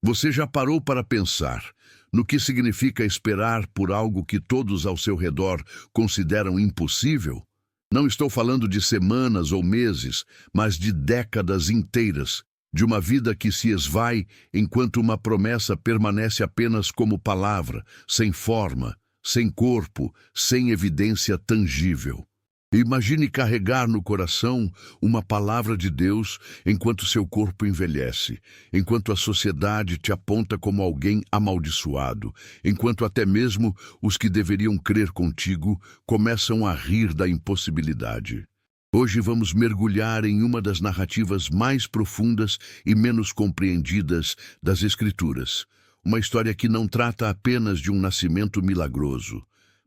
Você já parou para pensar no que significa esperar por algo que todos ao seu redor consideram impossível? Não estou falando de semanas ou meses, mas de décadas inteiras, de uma vida que se esvai enquanto uma promessa permanece apenas como palavra, sem forma, sem corpo, sem evidência tangível. Imagine carregar no coração uma palavra de Deus enquanto seu corpo envelhece, enquanto a sociedade te aponta como alguém amaldiçoado, enquanto até mesmo os que deveriam crer contigo começam a rir da impossibilidade. Hoje vamos mergulhar em uma das narrativas mais profundas e menos compreendidas das Escrituras. Uma história que não trata apenas de um nascimento milagroso,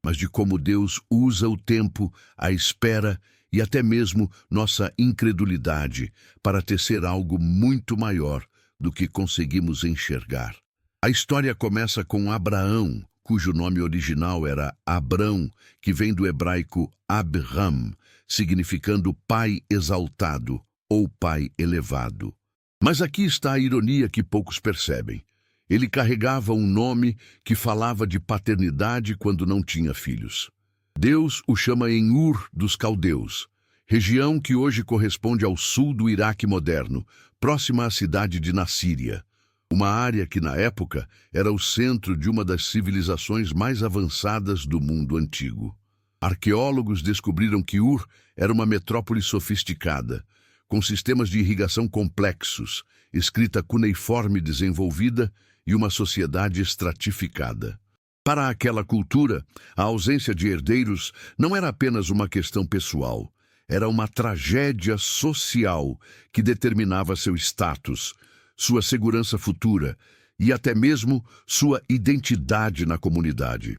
mas de como Deus usa o tempo, a espera e até mesmo nossa incredulidade para tecer algo muito maior do que conseguimos enxergar. A história começa com Abraão, cujo nome original era Abrão, que vem do hebraico Abram, significando pai exaltado ou pai elevado. Mas aqui está a ironia que poucos percebem. Ele carregava um nome que falava de paternidade quando não tinha filhos. Deus o chama em Ur dos Caldeus, região que hoje corresponde ao sul do Iraque moderno, próxima à cidade de Nassíria, uma área que na época era o centro de uma das civilizações mais avançadas do mundo antigo. Arqueólogos descobriram que Ur era uma metrópole sofisticada, com sistemas de irrigação complexos, escrita cuneiforme desenvolvida e uma sociedade estratificada. Para aquela cultura, a ausência de herdeiros não era apenas uma questão pessoal, era uma tragédia social que determinava seu status, sua segurança futura e até mesmo sua identidade na comunidade.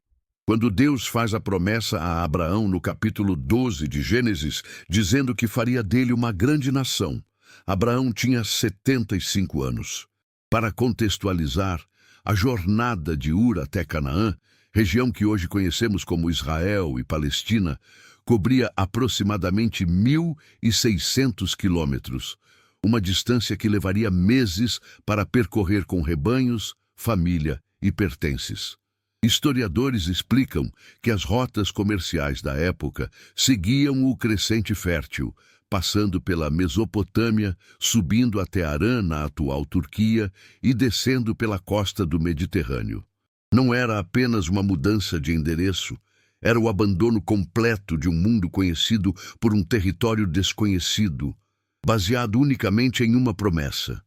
Quando Deus faz a promessa a Abraão no capítulo 12 de Gênesis, dizendo que faria dele uma grande nação, Abraão tinha 75 anos. Para contextualizar, a jornada de Ur até Canaã, região que hoje conhecemos como Israel e Palestina, cobria aproximadamente 1.600 quilômetros, uma distância que levaria meses para percorrer com rebanhos, família e pertences. Historiadores explicam que as rotas comerciais da época seguiam o crescente fértil, passando pela Mesopotâmia, subindo até Harã, na atual Turquia, e descendo pela costa do Mediterrâneo. Não era apenas uma mudança de endereço, era o abandono completo de um mundo conhecido por um território desconhecido, baseado unicamente em uma promessa.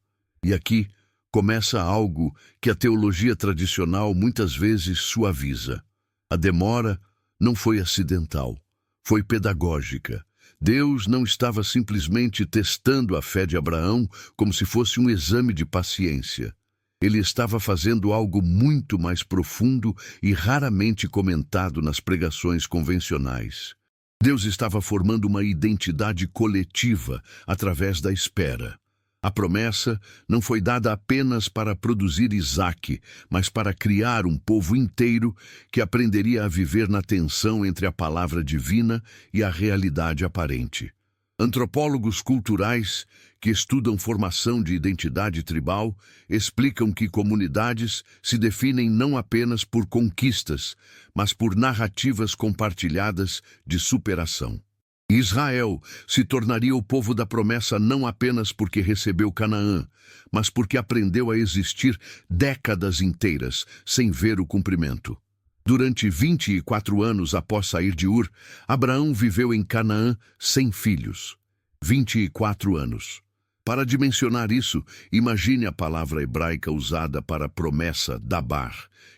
E aqui começa algo que a teologia tradicional muitas vezes suaviza. A demora não foi acidental, foi pedagógica. Deus não estava simplesmente testando a fé de Abraão como se fosse um exame de paciência. Ele estava fazendo algo muito mais profundo e raramente comentado nas pregações convencionais. Deus estava formando uma identidade coletiva através da espera. A promessa não foi dada apenas para produzir Isaque, mas para criar um povo inteiro que aprenderia a viver na tensão entre a palavra divina e a realidade aparente. Antropólogos culturais que estudam formação de identidade tribal explicam que comunidades se definem não apenas por conquistas, mas por narrativas compartilhadas de superação. Israel se tornaria o povo da promessa não apenas porque recebeu Canaã, mas porque aprendeu a existir décadas inteiras sem ver o cumprimento. Durante 24 anos após sair de Ur, Abraão viveu em Canaã sem filhos. 24 anos. Para dimensionar isso, imagine a palavra hebraica usada para a promessa, dabar,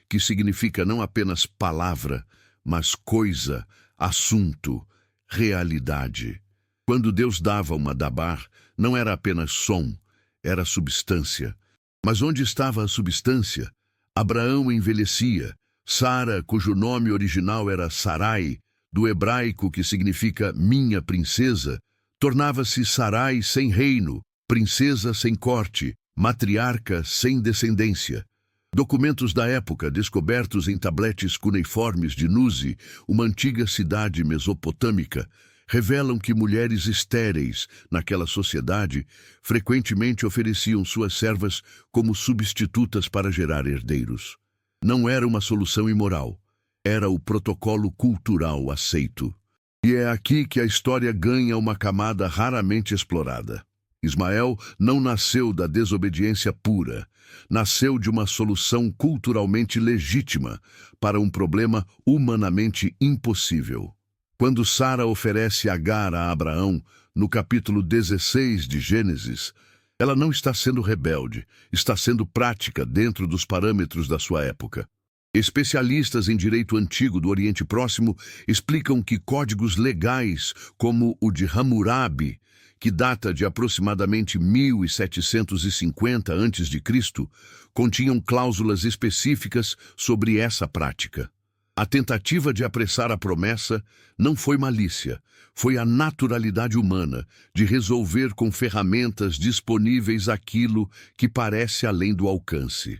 que significa não apenas palavra, mas coisa, assunto, realidade. Quando Deus dava uma dabar, não era apenas som, era substância. Mas onde estava a substância? Abraão envelhecia. Sara, cujo nome original era Sarai, do hebraico que significa minha princesa, tornava-se Sarai sem reino, princesa sem corte, matriarca sem descendência. Documentos da época, descobertos em tabletes cuneiformes de Nuzi, uma antiga cidade mesopotâmica, revelam que mulheres estéreis, naquela sociedade, frequentemente ofereciam suas servas como substitutas para gerar herdeiros. Não era uma solução imoral, era o protocolo cultural aceito. E é aqui que a história ganha uma camada raramente explorada. Ismael não nasceu da desobediência pura, nasceu de uma solução culturalmente legítima para um problema humanamente impossível. Quando Sara oferece Agar a Abraão, no capítulo 16 de Gênesis, ela não está sendo rebelde, está sendo prática dentro dos parâmetros da sua época. Especialistas em direito antigo do Oriente Próximo explicam que códigos legais, como o de Hammurabi, que data de aproximadamente 1750 a.C., continham cláusulas específicas sobre essa prática. A tentativa de apressar a promessa não foi malícia, foi a naturalidade humana de resolver com ferramentas disponíveis aquilo que parece além do alcance.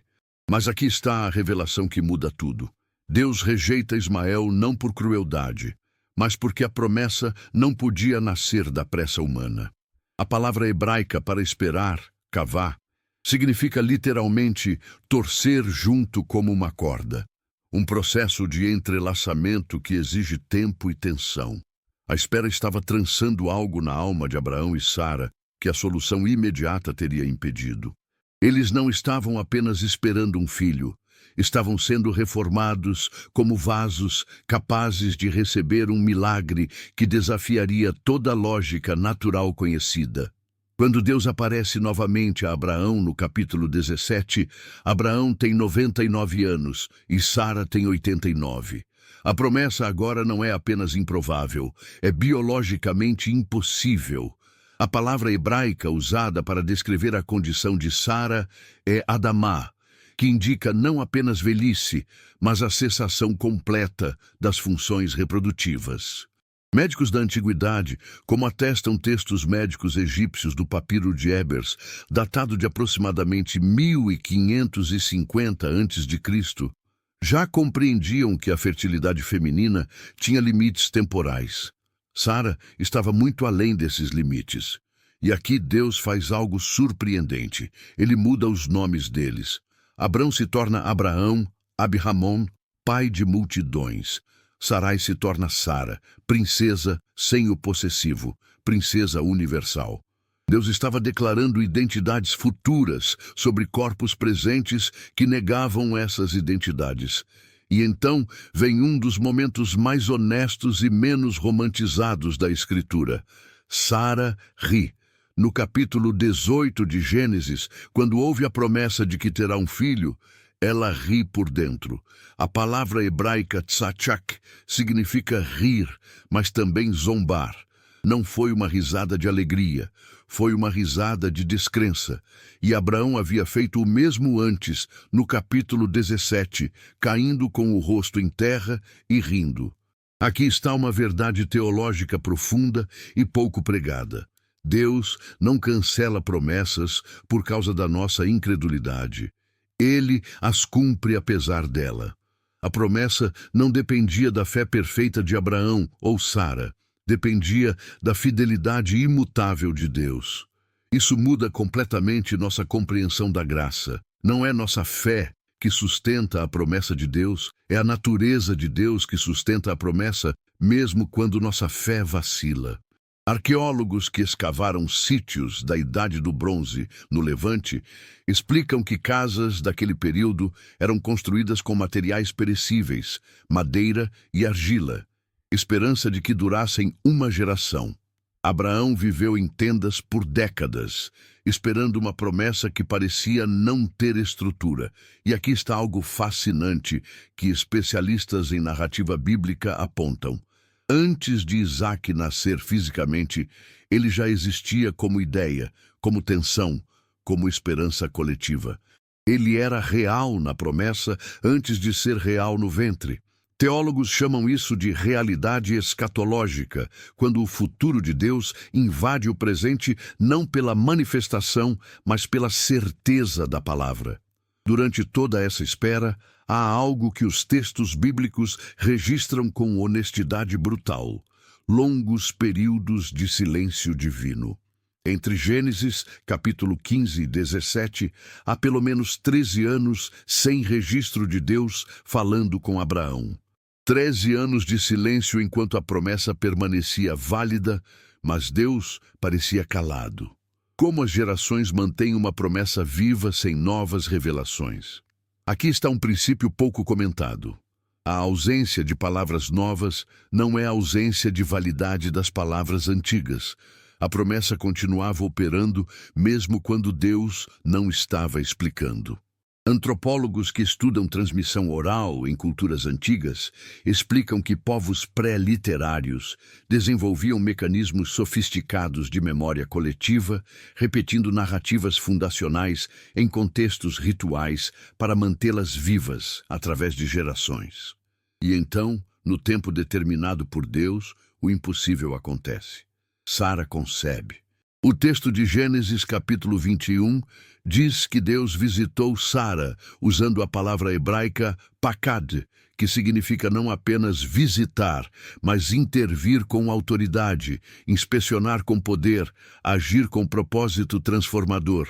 Mas aqui está a revelação que muda tudo. Deus rejeita Ismael não por crueldade, mas porque a promessa não podia nascer da pressa humana. A palavra hebraica para esperar, kavá, significa literalmente torcer junto como uma corda. Um processo de entrelaçamento que exige tempo e tensão. A espera estava trançando algo na alma de Abraão e Sara que a solução imediata teria impedido. Eles não estavam apenas esperando um filho, estavam sendo reformados como vasos capazes de receber um milagre que desafiaria toda a lógica natural conhecida. Quando Deus aparece novamente a Abraão no capítulo 17, Abraão tem 99 anos e Sara tem 89. A promessa agora não é apenas improvável, é biologicamente impossível. A palavra hebraica usada para descrever a condição de Sara é Adamá, que indica não apenas velhice, mas a cessação completa das funções reprodutivas. Médicos da antiguidade, como atestam textos médicos egípcios do papiro de Ebers, datado de aproximadamente 1550 a.C., já compreendiam que a fertilidade feminina tinha limites temporais. Sara estava muito além desses limites. E aqui Deus faz algo surpreendente. Ele muda os nomes deles. Abrão se torna Abraão, Abramon, pai de multidões. Sarai se torna Sara, princesa sem o possessivo, princesa universal. Deus estava declarando identidades futuras sobre corpos presentes que negavam essas identidades. E então vem um dos momentos mais honestos e menos romantizados da Escritura. Sara ri. No capítulo 18 de Gênesis, quando houve a promessa de que terá um filho, ela ri por dentro. A palavra hebraica tzachak significa rir, mas também zombar. Não foi uma risada de alegria, foi uma risada de descrença. E Abraão havia feito o mesmo antes, no capítulo 17, caindo com o rosto em terra e rindo. Aqui está uma verdade teológica profunda e pouco pregada. Deus não cancela promessas por causa da nossa incredulidade. Ele as cumpre apesar dela. A promessa não dependia da fé perfeita de Abraão ou Sara, dependia da fidelidade imutável de Deus. Isso muda completamente nossa compreensão da graça. Não é nossa fé que sustenta a promessa de Deus, é a natureza de Deus que sustenta a promessa, mesmo quando nossa fé vacila. Arqueólogos que escavaram sítios da Idade do Bronze, no Levante, explicam que casas daquele período eram construídas com materiais perecíveis, madeira e argila, esperança de que durassem uma geração. Abraão viveu em tendas por décadas, esperando uma promessa que parecia não ter estrutura. E aqui está algo fascinante que especialistas em narrativa bíblica apontam. Antes de Isaac nascer fisicamente, ele já existia como ideia, como tensão, como esperança coletiva. Ele era real na promessa antes de ser real no ventre. Teólogos chamam isso de realidade escatológica, quando o futuro de Deus invade o presente não pela manifestação, mas pela certeza da palavra. Durante toda essa espera, há algo que os textos bíblicos registram com honestidade brutal. longos períodos de silêncio divino. Entre Gênesis, capítulo 15 e 17, há pelo menos 13 anos sem registro de Deus falando com Abraão. 13 anos de silêncio enquanto a promessa permanecia válida, mas Deus parecia calado. Como as gerações mantêm uma promessa viva sem novas revelações? Aqui está um princípio pouco comentado. A ausência de palavras novas não é a ausência de validade das palavras antigas. A promessa continuava operando mesmo quando Deus não estava explicando. Antropólogos que estudam transmissão oral em culturas antigas explicam que povos pré-literários desenvolviam mecanismos sofisticados de memória coletiva, repetindo narrativas fundacionais em contextos rituais para mantê-las vivas através de gerações. E então, no tempo determinado por Deus, o impossível acontece. Sara concebe. O texto de Gênesis capítulo 21 diz que Deus visitou Sara usando a palavra hebraica pakad, que significa não apenas visitar, mas intervir com autoridade, inspecionar com poder, agir com propósito transformador.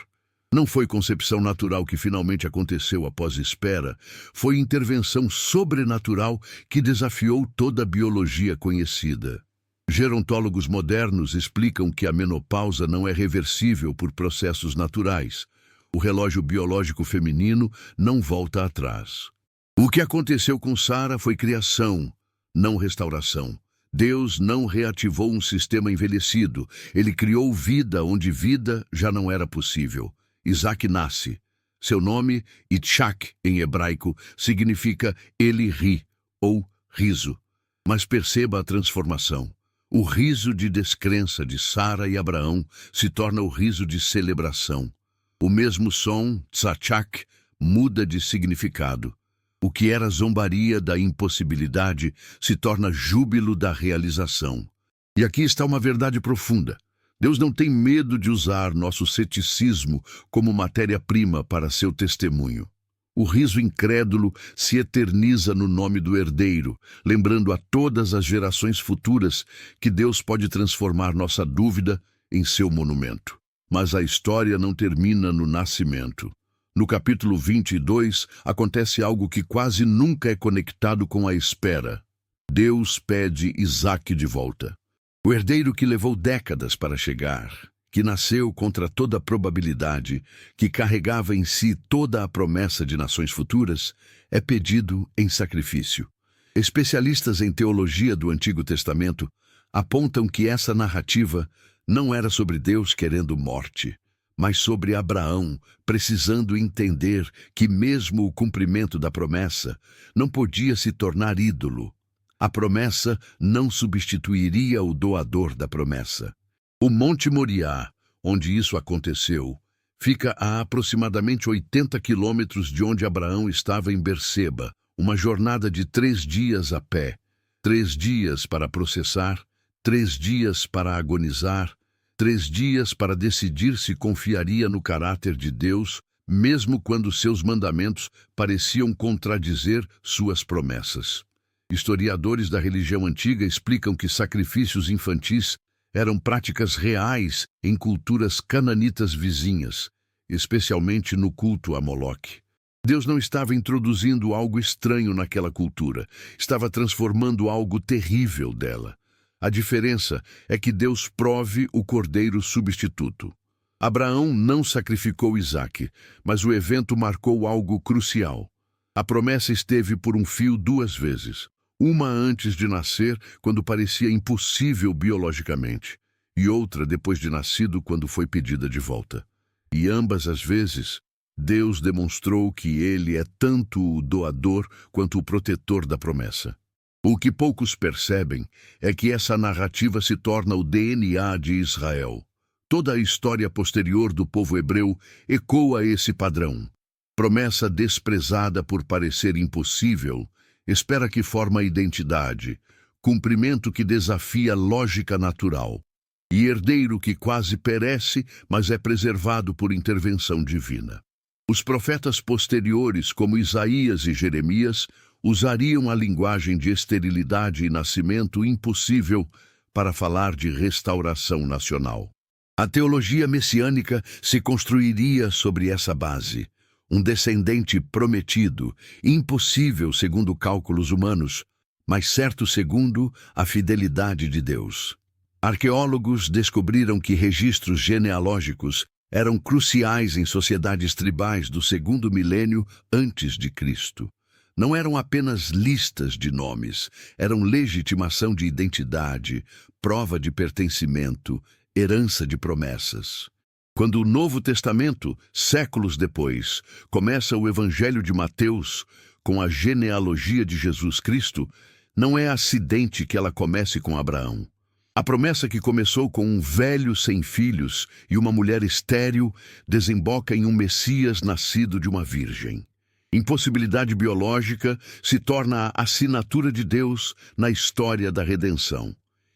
Não foi concepção natural que finalmente aconteceu após espera, foi intervenção sobrenatural que desafiou toda a biologia conhecida. Gerontólogos modernos explicam que a menopausa não é reversível por processos naturais. O relógio biológico feminino não volta atrás. O que aconteceu com Sara foi criação, não restauração. Deus não reativou um sistema envelhecido. Ele criou vida onde vida já não era possível. Isaac nasce. Seu nome, Itchak, em hebraico, significa ele ri, ou riso. Mas perceba a transformação. O riso de descrença de Sara e Abraão se torna o riso de celebração. O mesmo som, tzachak, muda de significado. O que era zombaria da impossibilidade se torna júbilo da realização. E aqui está uma verdade profunda. Deus não tem medo de usar nosso ceticismo como matéria-prima para seu testemunho. O riso incrédulo se eterniza no nome do herdeiro, lembrando a todas as gerações futuras que Deus pode transformar nossa dúvida em seu monumento. Mas a história não termina no nascimento. No capítulo 22, acontece algo que quase nunca é conectado com a espera. Deus pede Isaque de volta. O herdeiro que levou décadas para chegar, que nasceu contra toda probabilidade, que carregava em si toda a promessa de nações futuras, é pedido em sacrifício. Especialistas em teologia do Antigo Testamento apontam que essa narrativa não era sobre Deus querendo morte, mas sobre Abraão precisando entender que mesmo o cumprimento da promessa não podia se tornar ídolo. A promessa não substituiria o doador da promessa. O Monte Moriá, onde isso aconteceu, fica a aproximadamente 80 quilômetros de onde Abraão estava em Berseba, uma jornada de 3 dias a pé, 3 dias para processar, 3 dias para agonizar, 3 dias para decidir se confiaria no caráter de Deus, mesmo quando seus mandamentos pareciam contradizer suas promessas. Historiadores da religião antiga explicam que sacrifícios infantis eram práticas reais em culturas cananitas vizinhas, especialmente no culto a Moloque. Deus não estava introduzindo algo estranho naquela cultura, estava transformando algo terrível dela. A diferença é que Deus prove o cordeiro substituto. Abraão não sacrificou Isaque, mas o evento marcou algo crucial. A promessa esteve por um fio 2 vezes. Uma antes de nascer, quando parecia impossível biologicamente, e outra depois de nascido, quando foi pedida de volta. E ambas as vezes, Deus demonstrou que Ele é tanto o doador quanto o protetor da promessa. O que poucos percebem é que essa narrativa se torna o DNA de Israel. Toda a história posterior do povo hebreu ecoa esse padrão. Promessa desprezada por parecer impossível, espera que forma a identidade, cumprimento que desafia a lógica natural, e herdeiro que quase perece, mas é preservado por intervenção divina. Os profetas posteriores, como Isaías e Jeremias, usariam a linguagem de esterilidade e nascimento impossível para falar de restauração nacional. A teologia messiânica se construiria sobre essa base. Um descendente prometido, impossível segundo cálculos humanos, mas certo segundo a fidelidade de Deus. Arqueólogos descobriram que registros genealógicos eram cruciais em sociedades tribais do segundo milênio antes de Cristo. Não eram apenas listas de nomes, eram legitimação de identidade, prova de pertencimento, herança de promessas. Quando o Novo Testamento, séculos depois, começa o Evangelho de Mateus com a genealogia de Jesus Cristo, não é acidente que ela comece com Abraão. A promessa que começou com um velho sem filhos e uma mulher estéril desemboca em um Messias nascido de uma virgem. Impossibilidade biológica se torna a assinatura de Deus na história da redenção.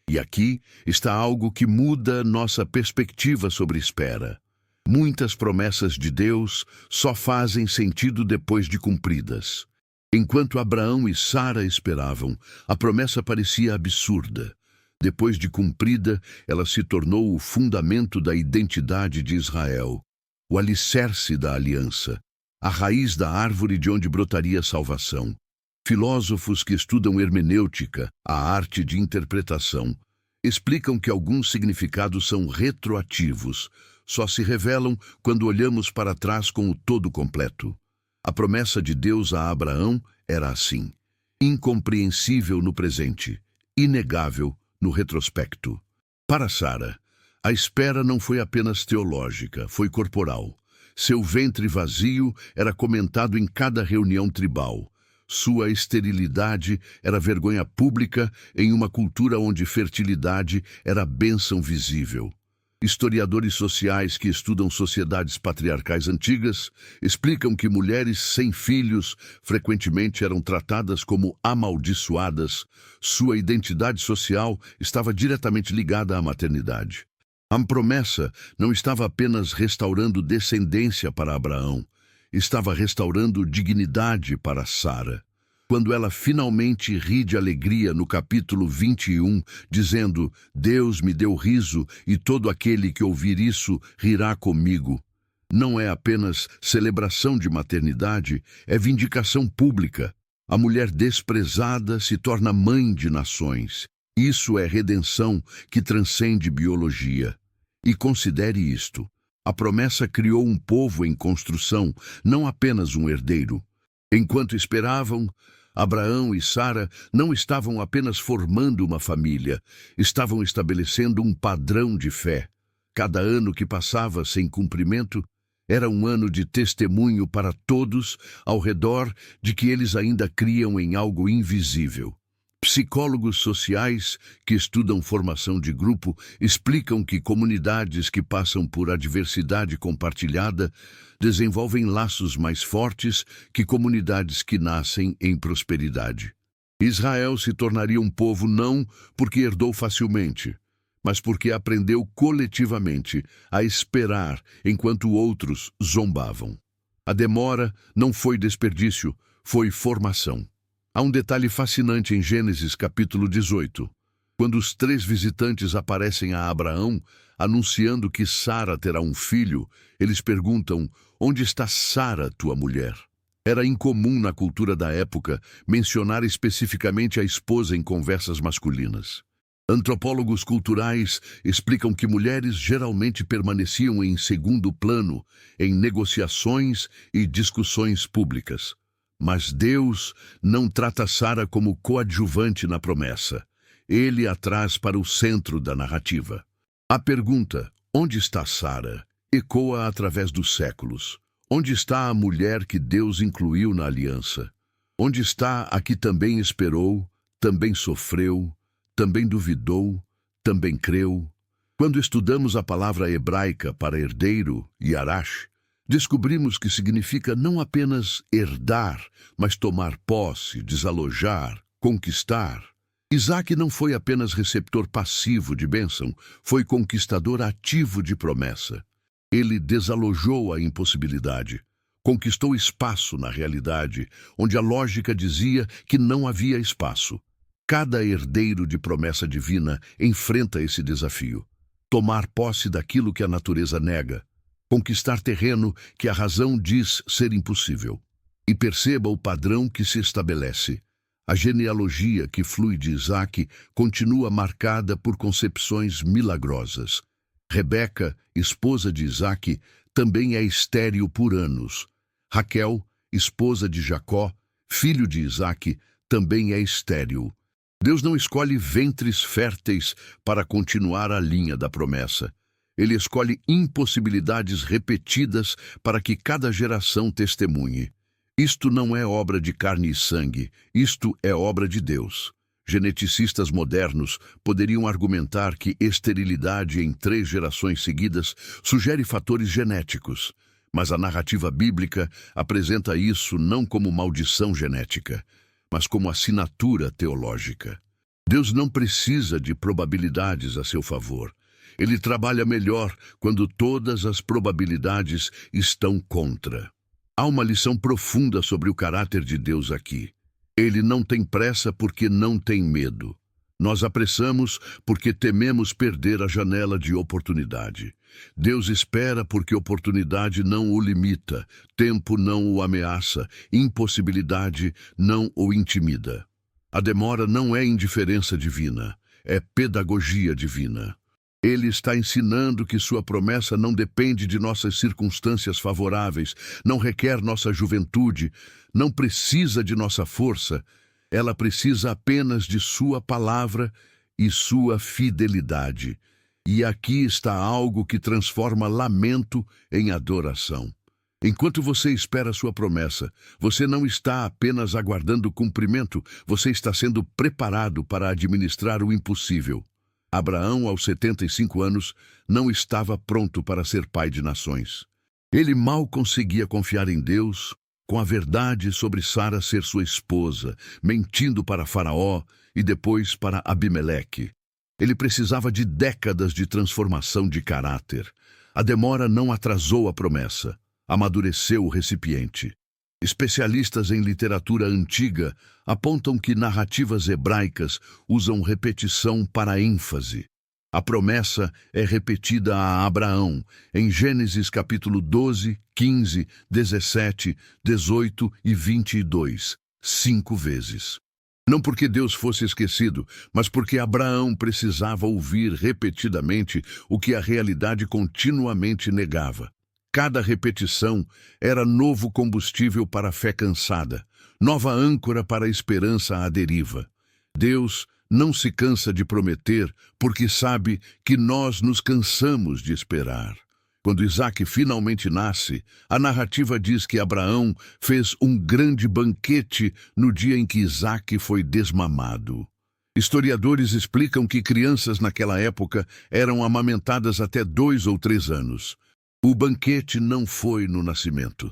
E aqui está algo que muda nossa perspectiva sobre espera. Muitas promessas de Deus só fazem sentido depois de cumpridas. Enquanto Abraão e Sara esperavam, a promessa parecia absurda. Depois de cumprida, ela se tornou o fundamento da identidade de Israel, o alicerce da aliança, a raiz da árvore de onde brotaria a salvação. Filósofos que estudam hermenêutica, a arte de interpretação, explicam que alguns significados são retroativos, só se revelam quando olhamos para trás com o todo completo. A promessa de Deus a Abraão era assim: incompreensível no presente, inegável no retrospecto. Para Sara, a espera não foi apenas teológica, foi corporal. Seu ventre vazio era comentado em cada reunião tribal. Sua esterilidade era vergonha pública em uma cultura onde fertilidade era bênção visível. Historiadores sociais que estudam sociedades patriarcais antigas explicam que mulheres sem filhos frequentemente eram tratadas como amaldiçoadas. Sua identidade social estava diretamente ligada à maternidade. A promessa não estava apenas restaurando descendência para Abraão, estava restaurando dignidade para Sara. Quando ela finalmente ri de alegria no capítulo 21, dizendo: Deus me deu riso e todo aquele que ouvir isso rirá comigo. Não é apenas celebração de maternidade, é vindicação pública. A mulher desprezada se torna mãe de nações. Isso é redenção que transcende biologia. E considere isto: a promessa criou um povo em construção, não apenas um herdeiro. Enquanto esperavam, Abraão e Sara não estavam apenas formando uma família, estavam estabelecendo um padrão de fé. Cada ano que passava sem cumprimento era um ano de testemunho para todos ao redor de que eles ainda criam em algo invisível. Psicólogos sociais que estudam formação de grupo explicam que comunidades que passam por adversidade compartilhada desenvolvem laços mais fortes que comunidades que nascem em prosperidade. Israel se tornaria um povo não porque herdou facilmente, mas porque aprendeu coletivamente a esperar enquanto outros zombavam. A demora não foi desperdício, foi formação. Há um detalhe fascinante em Gênesis capítulo 18. Quando os 3 visitantes aparecem a Abraão, anunciando que Sara terá um filho, eles perguntam: onde está Sara, tua mulher? Era incomum na cultura da época mencionar especificamente a esposa em conversas masculinas. Antropólogos culturais explicam que mulheres geralmente permaneciam em segundo plano em negociações e discussões públicas. Mas Deus não trata Sara como coadjuvante na promessa. Ele a traz para o centro da narrativa. A pergunta, onde está Sara, ecoa através dos séculos. Onde está a mulher que Deus incluiu na aliança? Onde está a que também esperou, também sofreu, também duvidou, também creu? Quando estudamos a palavra hebraica para herdeiro, yarash, descobrimos que significa não apenas herdar, mas tomar posse, desalojar, conquistar. Isaac não foi apenas receptor passivo de bênção, foi conquistador ativo de promessa. Ele desalojou a impossibilidade, conquistou espaço na realidade, onde a lógica dizia que não havia espaço. Cada herdeiro de promessa divina enfrenta esse desafio: tomar posse daquilo que a natureza nega, conquistar terreno que a razão diz ser impossível. E perceba o padrão que se estabelece. A genealogia que flui de Isaque continua marcada por concepções milagrosas. Rebeca, esposa de Isaque, também é estéril por anos. Raquel, esposa de Jacó, filho de Isaque, também é estéril. Deus não escolhe ventres férteis para continuar a linha da promessa. Ele escolhe impossibilidades repetidas para que cada geração testemunhe. Isto não é obra de carne e sangue, isto é obra de Deus. Geneticistas modernos poderiam argumentar que esterilidade em 3 gerações seguidas sugere fatores genéticos, mas a narrativa bíblica apresenta isso não como maldição genética, mas como assinatura teológica. Deus não precisa de probabilidades a seu favor. Ele trabalha melhor quando todas as probabilidades estão contra. Há uma lição profunda sobre o caráter de Deus aqui. Ele não tem pressa porque não tem medo. Nós apressamos porque tememos perder a janela de oportunidade. Deus espera porque oportunidade não o limita, tempo não o ameaça, impossibilidade não o intimida. A demora não é indiferença divina, é pedagogia divina. Ele está ensinando que sua promessa não depende de nossas circunstâncias favoráveis, não requer nossa juventude, não precisa de nossa força. Ela precisa apenas de sua palavra e sua fidelidade. E aqui está algo que transforma lamento em adoração. Enquanto você espera sua promessa, você não está apenas aguardando o cumprimento, você está sendo preparado para administrar o impossível. Abraão, aos 75 anos, não estava pronto para ser pai de nações. Ele mal conseguia confiar em Deus, com a verdade sobre Sara ser sua esposa, mentindo para Faraó e depois para Abimeleque. Ele precisava de décadas de transformação de caráter. A demora não atrasou a promessa, amadureceu o recipiente. Especialistas em literatura antiga apontam que narrativas hebraicas usam repetição para ênfase. A promessa é repetida a Abraão em Gênesis capítulo 12, 15, 17, 18 e 22, 5 vezes. Não porque Deus fosse esquecido, mas porque Abraão precisava ouvir repetidamente o que a realidade continuamente negava. Cada repetição era novo combustível para a fé cansada, nova âncora para a esperança à deriva. Deus não se cansa de prometer porque sabe que nós nos cansamos de esperar. Quando Isaque finalmente nasce, a narrativa diz que Abraão fez um grande banquete no dia em que Isaque foi desmamado. Historiadores explicam que crianças naquela época eram amamentadas até 2 ou 3 anos. O banquete não foi no nascimento.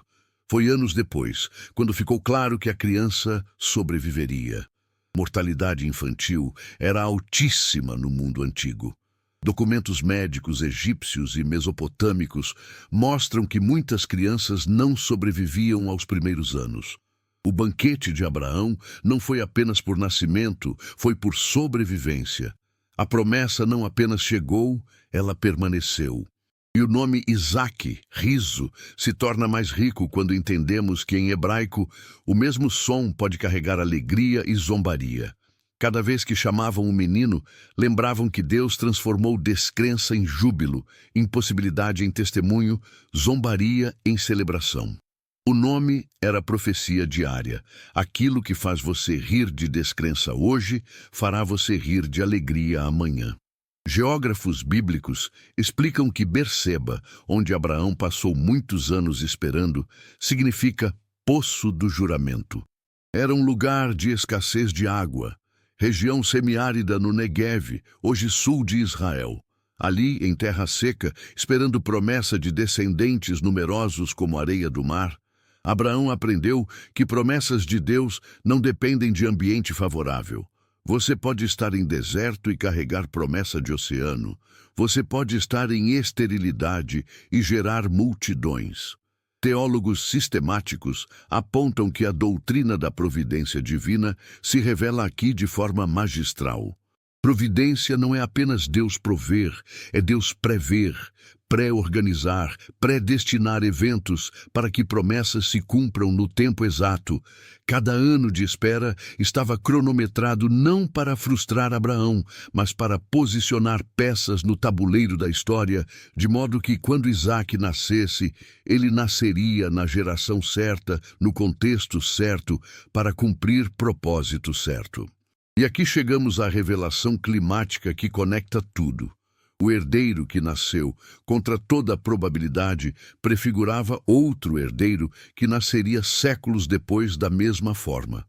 Foi anos depois, quando ficou claro que a criança sobreviveria. Mortalidade infantil era altíssima no mundo antigo. Documentos médicos egípcios e mesopotâmicos mostram que muitas crianças não sobreviviam aos primeiros anos. O banquete de Abraão não foi apenas por nascimento, foi por sobrevivência. A promessa não apenas chegou, ela permaneceu. E o nome Isaque, riso, se torna mais rico quando entendemos que em hebraico o mesmo som pode carregar alegria e zombaria. Cada vez que chamavam o menino, lembravam que Deus transformou descrença em júbilo, impossibilidade em testemunho, zombaria em celebração. O nome era profecia diária. Aquilo que faz você rir de descrença hoje, fará você rir de alegria amanhã. Geógrafos bíblicos explicam que Berseba, onde Abraão passou muitos anos esperando, significa poço do juramento. Era um lugar de escassez de água, região semiárida no Neguev, hoje sul de Israel. Ali, em terra seca, esperando promessa de descendentes numerosos como a areia do mar, Abraão aprendeu que promessas de Deus não dependem de ambiente favorável. Você pode estar em deserto e carregar promessa de oceano. Você pode estar em esterilidade e gerar multidões. Teólogos sistemáticos apontam que a doutrina da providência divina se revela aqui de forma magistral. Providência não é apenas Deus prover, é Deus prever, pré-organizar, predestinar eventos para que promessas se cumpram no tempo exato. Cada ano de espera estava cronometrado não para frustrar Abraão, mas para posicionar peças no tabuleiro da história, de modo que quando Isaque nascesse, ele nasceria na geração certa, no contexto certo, para cumprir propósito certo. E aqui chegamos à revelação climática que conecta tudo. O herdeiro que nasceu, contra toda a probabilidade, prefigurava outro herdeiro que nasceria séculos depois da mesma forma.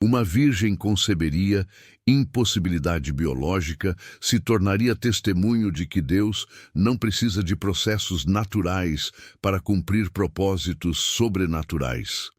Uma virgem conceberia, impossibilidade biológica, se tornaria testemunho de que Deus não precisa de processos naturais para cumprir propósitos sobrenaturais.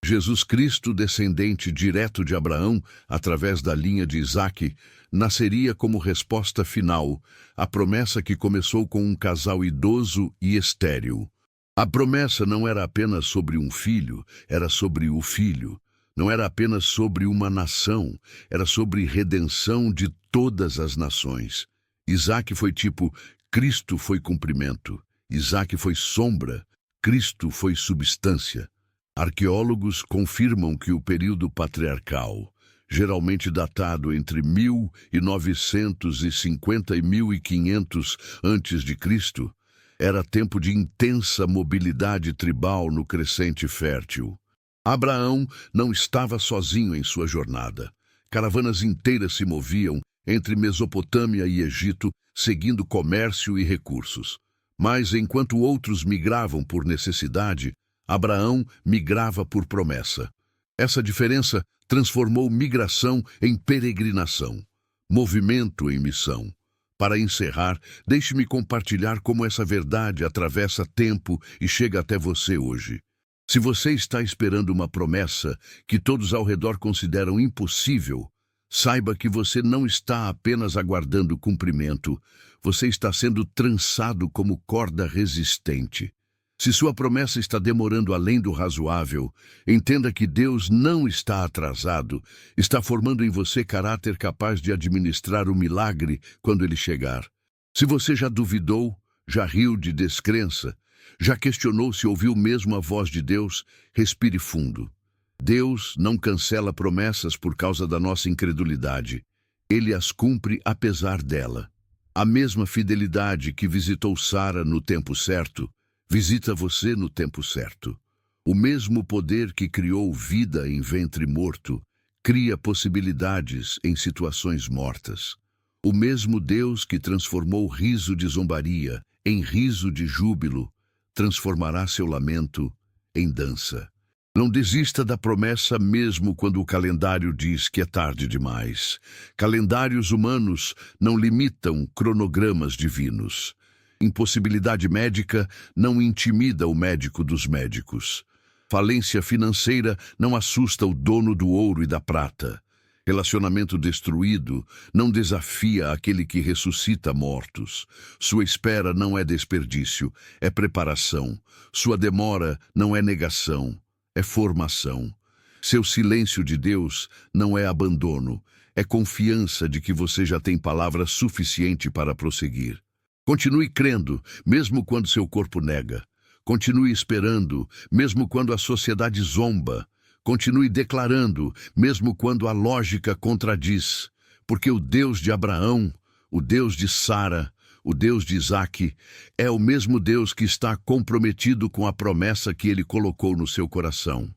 Jesus Cristo, descendente direto de Abraão, através da linha de Isaque, nasceria como resposta final à promessa que começou com um casal idoso e estéril. A promessa não era apenas sobre um filho, era sobre o filho. Não era apenas sobre uma nação, era sobre redenção de todas as nações. Isaque foi tipo, Cristo foi cumprimento. Isaque foi sombra, Cristo foi substância. Arqueólogos confirmam que o período patriarcal, geralmente datado entre 1950 e 1500 a.C., era tempo de intensa mobilidade tribal no crescente fértil. Abraão não estava sozinho em sua jornada. Caravanas inteiras se moviam entre Mesopotâmia e Egito, seguindo comércio e recursos. Mas enquanto outros migravam por necessidade, Abraão migrava por promessa. Essa diferença transformou migração em peregrinação, movimento em missão. Para encerrar, deixe-me compartilhar como essa verdade atravessa tempo e chega até você hoje. Se você está esperando uma promessa que todos ao redor consideram impossível, saiba que você não está apenas aguardando cumprimento, você está sendo trançado como corda resistente. Se sua promessa está demorando além do razoável, entenda que Deus não está atrasado, está formando em você caráter capaz de administrar o milagre quando ele chegar. Se você já duvidou, já riu de descrença, já questionou se ouviu mesmo a voz de Deus, respire fundo. Deus não cancela promessas por causa da nossa incredulidade. Ele as cumpre apesar dela. A mesma fidelidade que visitou Sara no tempo certo, visita você no tempo certo. O mesmo poder que criou vida em ventre morto, cria possibilidades em situações mortas. O mesmo Deus que transformou riso de zombaria em riso de júbilo, transformará seu lamento em dança. Não desista da promessa mesmo quando o calendário diz que é tarde demais. Calendários humanos não limitam cronogramas divinos. Impossibilidade médica não intimida o médico dos médicos. Falência financeira não assusta o dono do ouro e da prata. Relacionamento destruído não desafia aquele que ressuscita mortos. Sua espera não é desperdício, é preparação. Sua demora não é negação, é formação. Seu silêncio de Deus não é abandono, é confiança de que você já tem palavra suficiente para prosseguir. Continue crendo, mesmo quando seu corpo nega. Continue esperando, mesmo quando a sociedade zomba. Continue declarando, mesmo quando a lógica contradiz. Porque o Deus de Abraão, o Deus de Sara, o Deus de Isaque, é o mesmo Deus que está comprometido com a promessa que ele colocou no seu coração.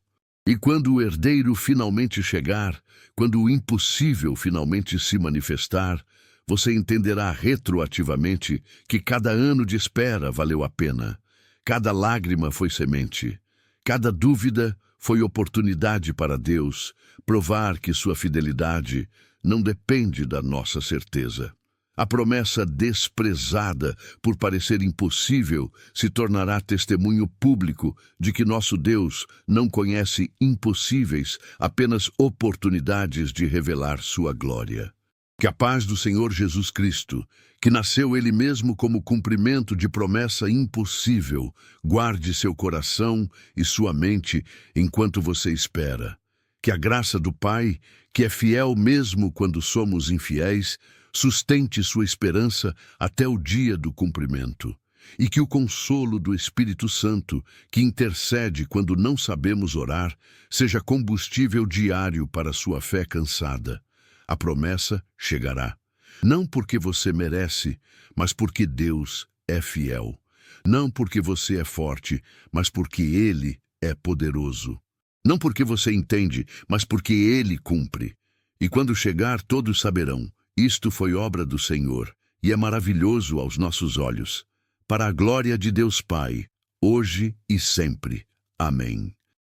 E quando o herdeiro finalmente chegar, quando o impossível finalmente se manifestar, você entenderá retroativamente que cada ano de espera valeu a pena. Cada lágrima foi semente. Cada dúvida foi oportunidade para Deus provar que sua fidelidade não depende da nossa certeza. A promessa desprezada por parecer impossível se tornará testemunho público de que nosso Deus não conhece impossíveis, apenas oportunidades de revelar sua glória. Que a paz do Senhor Jesus Cristo, que nasceu Ele mesmo como cumprimento de promessa impossível, guarde seu coração e sua mente enquanto você espera. Que a graça do Pai, que é fiel mesmo quando somos infiéis, sustente sua esperança até o dia do cumprimento. E que o consolo do Espírito Santo, que intercede quando não sabemos orar, seja combustível diário para sua fé cansada. A promessa chegará. Não porque você merece, mas porque Deus é fiel. Não porque você é forte, mas porque Ele é poderoso. Não porque você entende, mas porque Ele cumpre. E quando chegar, todos saberão: isto foi obra do Senhor, e é maravilhoso aos nossos olhos. Para a glória de Deus Pai, hoje e sempre. Amém.